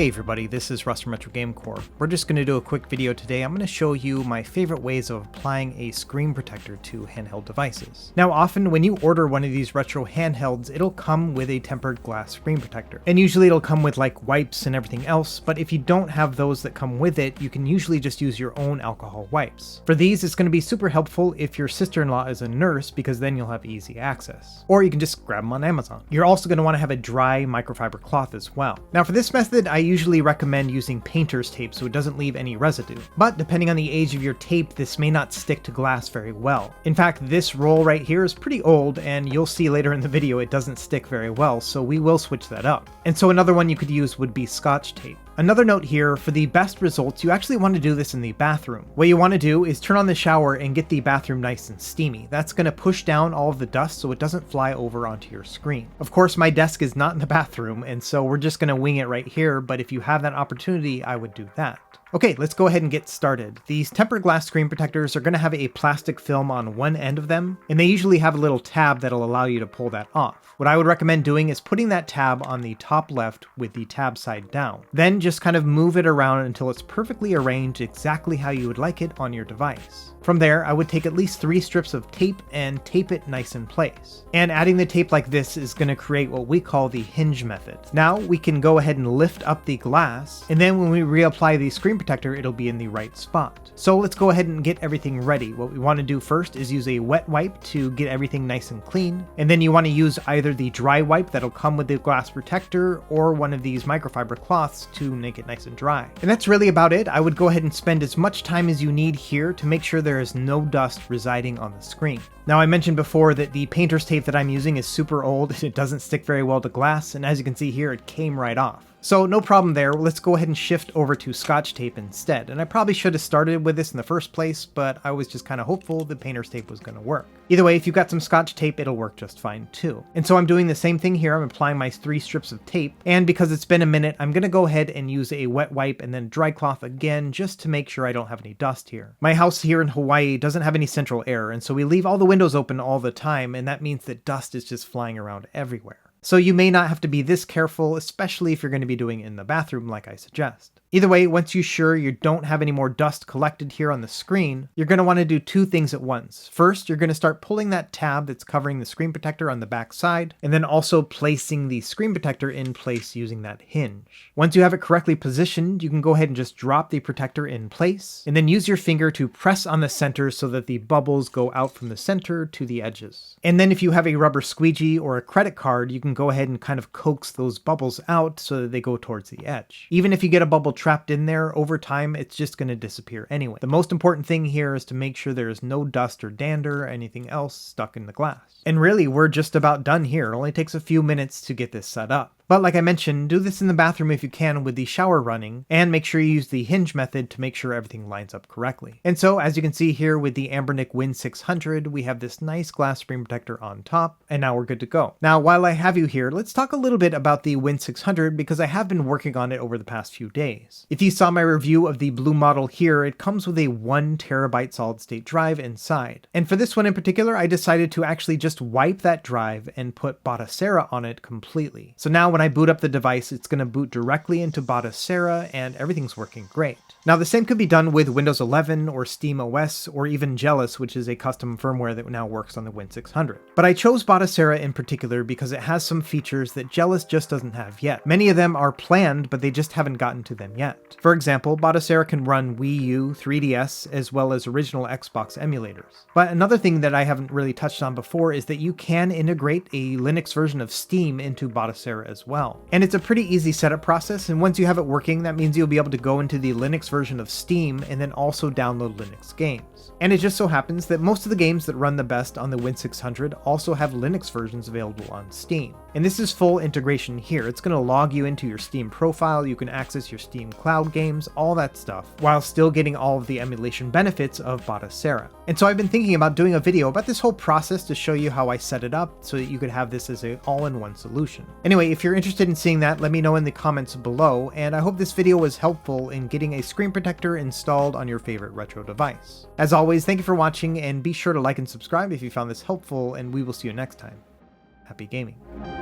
Hey everybody, this is Russ from Retro Game Corps. We're just going to do a quick video today. I'm going to show you my favorite ways of applying a screen protector to handheld devices. Now often when you order one of these retro handhelds, it'll come with a tempered glass screen protector. And usually it'll come with like wipes and everything else, but if you don't have those that come with it, you can usually just use your own alcohol wipes. For these, it's going to be super helpful if your sister-in-law is a nurse, because then you'll have easy access. Or you can just grab them on Amazon. You're also going to want to have a dry microfiber cloth as well. Now for this method, I usually recommend using painter's tape so it doesn't leave any residue. But depending on the age of your tape, this may not stick to glass very well. In fact, this roll right here is pretty old, and you'll see later in the video it doesn't stick very well, so we will switch that up. And so another one you could use would be Scotch tape. Another note here, for the best results, you actually want to do this in the bathroom. What you want to do is turn on the shower and get the bathroom nice and steamy. That's going to push down all of the dust so it doesn't fly over onto your screen. Of course, my desk is not in the bathroom, and so we're just going to wing it right here, but if you have that opportunity, I would do that. Okay, let's go ahead and get started. These tempered glass screen protectors are going to have a plastic film on one end of them, and they usually have a little tab that'll allow you to pull that off. What I would recommend doing is putting that tab on the top left with the tab side down. Then just kind of move it around until it's perfectly arranged exactly how you would like it on your device. From there, I would take at least 3 strips of tape and tape it nice in place. And adding the tape like this is going to create what we call the hinge method. Now we can go ahead and lift up the glass, and then when we reapply the screen protector, it'll be in the right spot. So let's go ahead and get everything ready. What we want to do first is use a wet wipe to get everything nice and clean. And then you want to use either the dry wipe that'll come with the glass protector or one of these microfiber cloths to make it nice and dry. And that's really about it. I would go ahead and spend as much time as you need here to make sure there is no dust residing on the screen. Now I mentioned before that the painter's tape that I'm using is super old and it doesn't stick very well to glass, and as you can see here, it came right off. So no problem there. Let's go ahead and shift over to Scotch tape instead. And I probably should have started with this in the first place, but I was just kind of hopeful the painter's tape was going to work. Either way, if you've got some Scotch tape, it'll work just fine too. And so I'm doing the same thing here. I'm applying my 3 strips of tape, and because it's been a minute, I'm going to go ahead and use a wet wipe and then dry cloth again just to make sure I don't have any dust here. My house here in Hawaii doesn't have any central air, and so we leave all the windows open all the time, and that means that dust is just flying around everywhere. So you may not have to be this careful, especially if you're going to be doing it in the bathroom like I suggest. Either way, once you're sure you don't have any more dust collected here on the screen, you're going to want to do 2 things at once. First, you're going to start pulling that tab that's covering the screen protector on the back side, and then also placing the screen protector in place using that hinge. Once you have it correctly positioned, you can go ahead and just drop the protector in place, and then use your finger to press on the center so that the bubbles go out from the center to the edges. And then if you have a rubber squeegee or a credit card, you can go ahead and kind of coax those bubbles out so that they go towards the edge. Even if you get a bubble trapped in there, over time it's just going to disappear anyway. The most important thing here is to make sure there is no dust or dander or anything else stuck in the glass. And really, we're just about done here. It only takes a few minutes to get this set up. But like I mentioned, do this in the bathroom if you can with the shower running, and make sure you use the hinge method to make sure everything lines up correctly. And so, as you can see here with the Anbernic Win 600, we have this nice glass screen protector on top, and now we're good to go. Now, while I have you here, let's talk a little bit about the Win 600 because I have been working on it over the past few days. If you saw my review of the blue model here, it comes with a 1 terabyte solid state drive inside. And for this one in particular, I decided to actually just wipe that drive and put Batocera on it completely. So now when I boot up the device, it's going to boot directly into Batocera and everything's working great. Now the same could be done with Windows 11 or Steam OS or even Jealous, which is a custom firmware that now works on the Win 600. But I chose Batocera in particular because it has some features that Jealous just doesn't have yet. Many of them are planned, but they just haven't gotten to them yet. For example, Batocera can run Wii U, 3DS, as well as original Xbox emulators. But another thing that I haven't really touched on before is that you can integrate a Linux version of Steam into Batocera as well. And it's a pretty easy setup process, and once you have it working, that means you'll be able to go into the Linux version of Steam and then also download Linux games. And it just so happens that most of the games that run the best on the Win 600 also have Linux versions available on Steam. And this is full integration here. It's going to log you into your Steam profile, you can access your Steam cloud games, all that stuff, while still getting all of the emulation benefits of Batocera. And so I've been thinking about doing a video about this whole process to show you how I set it up so that you could have this as an all-in-one solution. Anyway, if you're interested in seeing that, let me know in the comments below, and I hope this video was helpful in getting a screen protector installed on your favorite retro device. As always, thank you for watching, and be sure to like and subscribe if you found this helpful, and we will see you next time. Happy gaming.